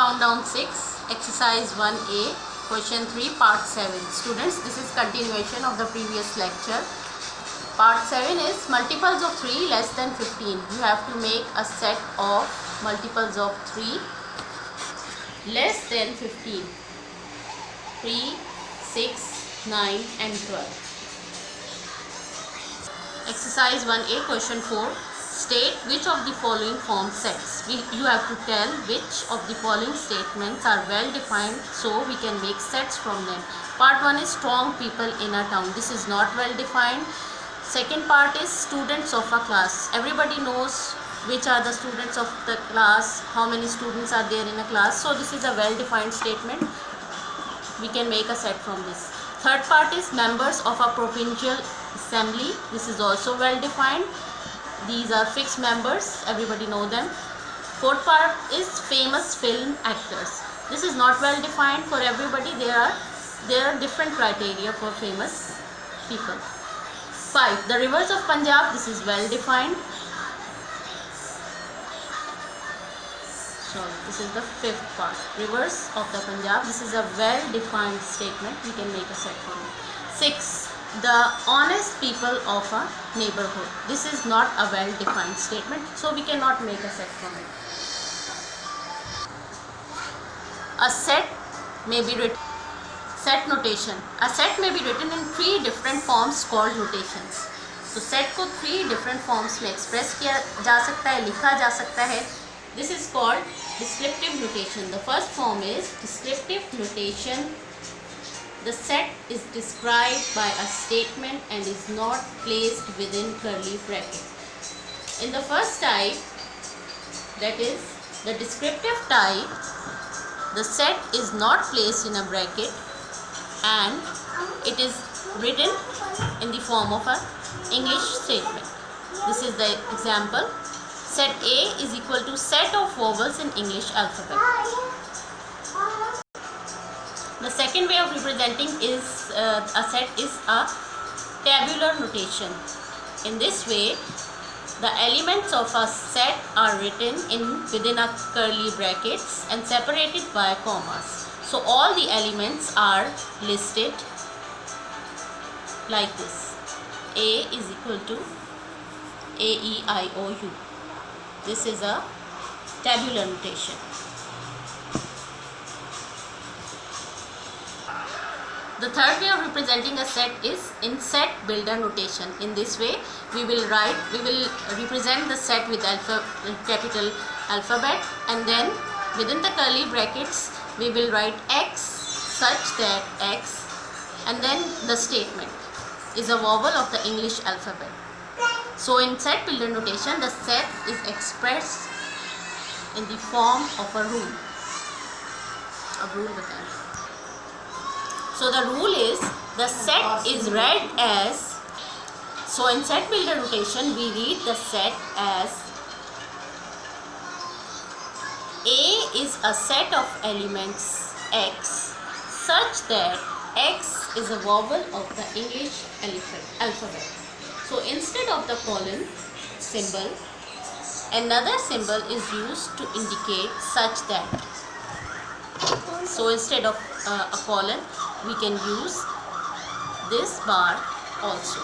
Countdown 6, Exercise 1A, Question 3, Part 7. Students, this is continuation of the previous lecture. Part 7 is multiples of 3 less than 15. You have to make a set of multiples of 3 less than 15. 3, 6, 9 and 12. Exercise 1A, Question 4. State which of the following form sets. You have to tell which of the following statements are well defined so we can make sets from them. Part 1 is strong people in a town. This is not well defined. Second part is students of a class. Everybody knows which are the students of the class, how many students are there in a class. So this is a well defined statement. We can make a set from this. Third part is members of a provincial assembly. This is also well defined. These are fixed members, everybody know them. Fourth part is famous film actors. This is not well defined for everybody. There are different criteria for famous people. 5. The rivers of Punjab. This is well defined. So this is the fifth part. Rivers of the Punjab. This is a well defined statement. We can make a set from it. 6. The honest people of a neighborhood. This is not a well defined statement, so we cannot make a set from it. A set may be written. Set notation. A set may be written in 3 different forms called notations. तो set को 3 different forms में express किया जा सकता है, लिखा जा सकता है. This is called descriptive notation. The first form is descriptive notation. The set is described by a statement and is not placed within curly bracket. In the first type, that is the descriptive type, the set is not placed in a bracket and it is written in the form of an English statement. This is the example. Set A is equal to set of vowels in English alphabet. The second way of representing is a set is a tabular notation. In this way, the elements of a set are written within a curly brackets and separated by commas. So all the elements are listed like this. A is equal to A-E-I-O-U. This is a tabular notation. The third way of representing a set is in set builder notation. In this way, we will represent the set with capital alphabet, and then within the curly brackets, we will write X such that X, and then the statement is a vowel of the English alphabet. So in set builder notation, the set is expressed in the form of a rule. So the rule is the set is read as, so in set builder notation we read the set as A is a set of elements X such that X is a vowel of the English alphabet. So instead of the colon symbol, another symbol is used to indicate such that. So instead of a colon, we can use this bar also.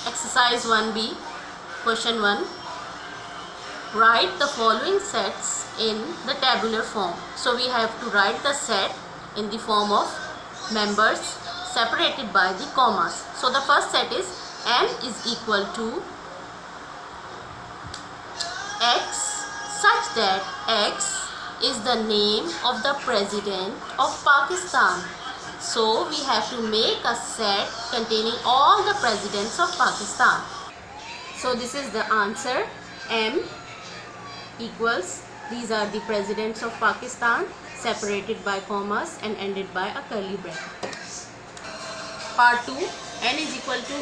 Exercise 1B, question 1. Write the following sets in the tabular form. So we have to write the set in the form of members separated by the commas. So the first set is N is equal to X such that X is the name of the President of Pakistan. So we have to make a set containing all the presidents of Pakistan. So this is the answer. M equals, these are the presidents of Pakistan separated by commas and ended by a curly bracket. Part 2, N is equal to